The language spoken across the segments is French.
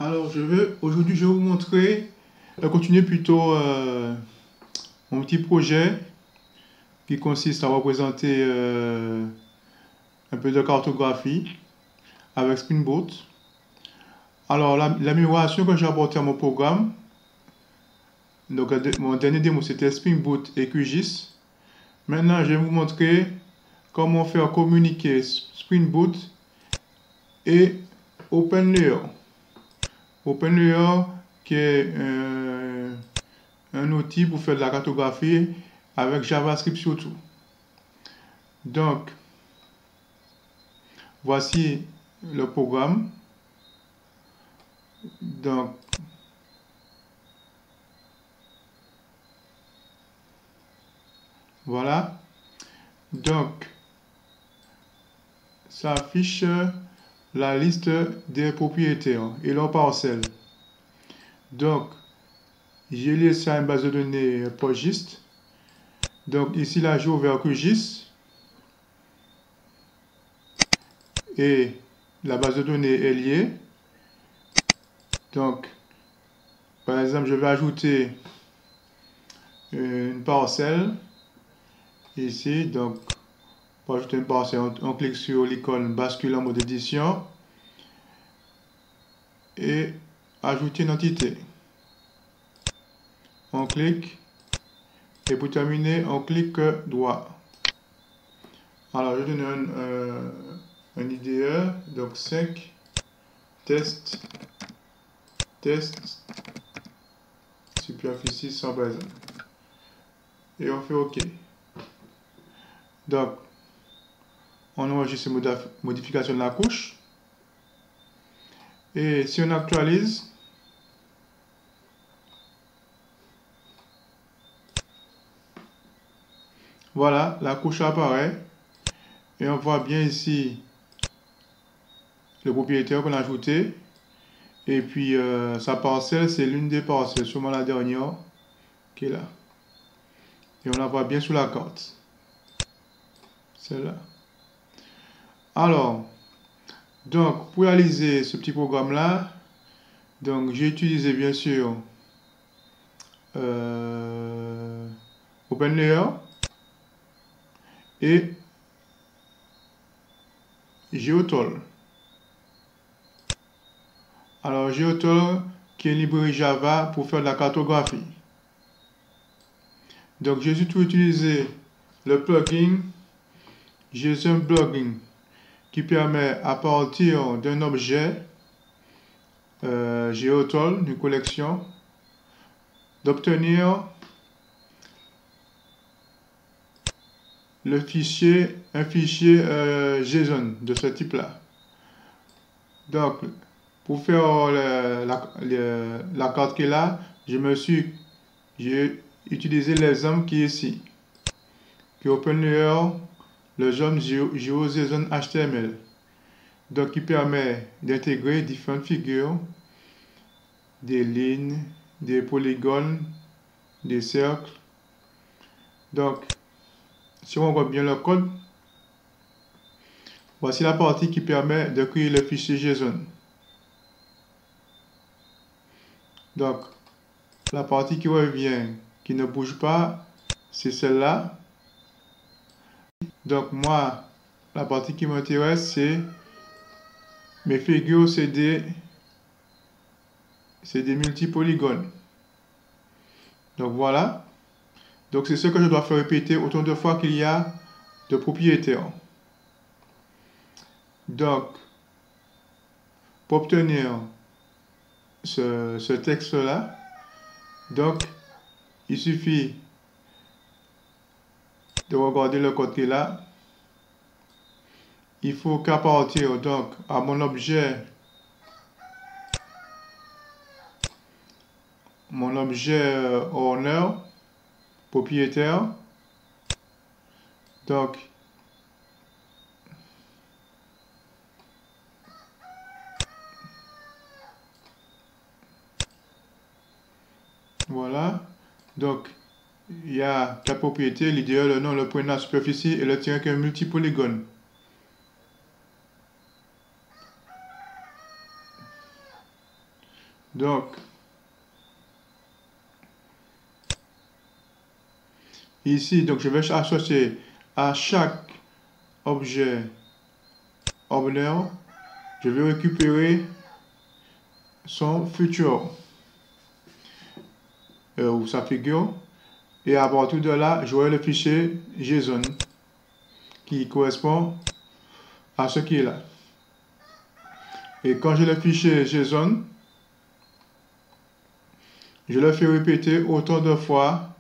Alors, aujourd'hui, je vais vous montrer, continuer plutôt mon petit projet qui consiste à représenter un peu de cartographie avec Spring Boot. Alors, l'amélioration que j'ai apportée à mon programme, donc mon dernier démo c'était Spring Boot et QGIS. Maintenant, je vais vous montrer comment faire communiquer Spring Boot et OpenLayer. OpenLayer qui est un outil pour faire de la cartographie avec JavaScript surtout. Donc, voici le programme. Donc, voilà. Donc, ça affiche la liste des propriétaires et leurs parcelles. Donc, j'ai laissé une base de données PostGIS. Donc, ici, là, j'ai ouvert QGIS. Et la base de données est liée. Donc, par exemple, je vais ajouter une parcelle ici. Donc, pour ajouter une parcelle, on clique sur l'icône bascule en mode édition et ajouter une entité. On clique et pour terminer, on clique droit. Alors, je donne un IDE, donc 5 test superficie sans base. Et on fait OK. Donc, on enregistre les modifications de la couche. Et si on actualise, voilà, la couche apparaît. Et on voit bien ici le propriétaire qu'on a ajouté. Et puis sa parcelle, c'est l'une des parcelles, sûrement la dernière qui est là. Et on la voit bien sur la carte. Celle-là. Alors, donc pour réaliser ce petit programme-là, donc j'ai utilisé bien sûr OpenLayer et GeoTOL. Alors GeoTOL qui est une librairie Java pour faire de la cartographie. Donc j'ai surtout utilisé le plugin JSON Blogging qui permet à partir d'un objet GeoTOL, d'une collection, d'obtenir un fichier JSON de ce type-là. Donc, pour faire la carte qui est là, j'ai utilisé l'exemple qui est ici, qui est OpenLayer, le zone GeoJSON HTML. Donc, qui permet d'intégrer différentes figures, des lignes, des polygones, des cercles. Donc, si on voit bien le code, voici la partie qui permet de créer le fichier JSON. Donc, la partie qui revient, qui ne bouge pas, c'est celle-là. Donc, moi, la partie qui m'intéresse, c'est mes figures, c'est des multipolygones. Donc, voilà. Donc, c'est ce que je dois faire répéter autant de fois qu'il y a de propriétaires. Donc, pour obtenir ce texte-là, donc, il suffit de regarder le code qui est là. Il faut qu'à partir donc à mon objet owner, propriétaire. Donc, voilà. Donc, il y a quatre propriétés, l'IDE, le nom, le prénom, la superficie et le tiret qui est un multipolygone. Donc, ici, donc je vais associer à chaque objet ordinaire, je vais récupérer son futur ou sa figure. Et à partir de là, j'aurai le fichier JSON qui correspond à ce qui est là. Et quand j'ai le fichier JSON, je le fais répéter autant de fois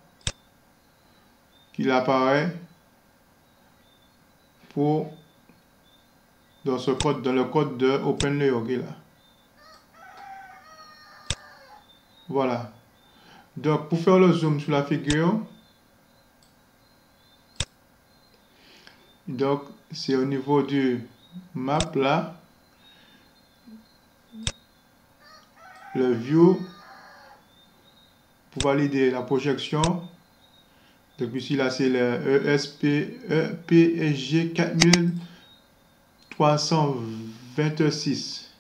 qu'il apparaît dans le code de OpenLayer qui est là. Voilà. Donc pour faire le zoom sur la figure, donc c'est au niveau du map là, le view pour valider la projection. Donc ici là c'est le EPSG 4326.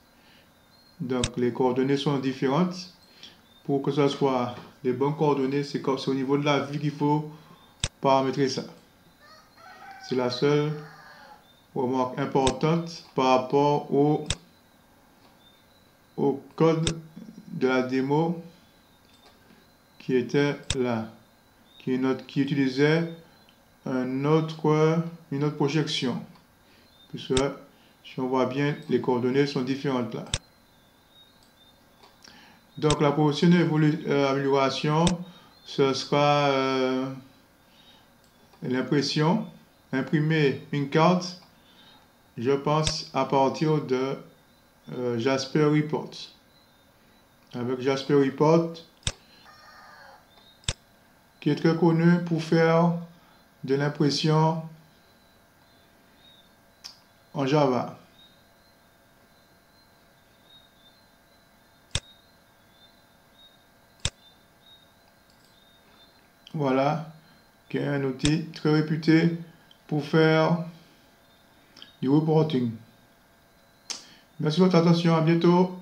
Donc les coordonnées sont différentes. Pour que ce soit les bonnes coordonnées, c'est au niveau de la vue qu'il faut paramétrer ça. C'est la seule remarque importante par rapport au code de la démo qui était là, qui utilisait une autre projection. Puisque si on voit bien, les coordonnées sont différentes là. Donc la prochaine amélioration, ce sera l'impression, imprimer une carte, je pense à partir de Jasper Report. Avec Jasper Report, qui est très connu pour faire de l'impression en Java. Voilà, qui est un outil très réputé pour faire du reporting. Merci de votre attention, à bientôt.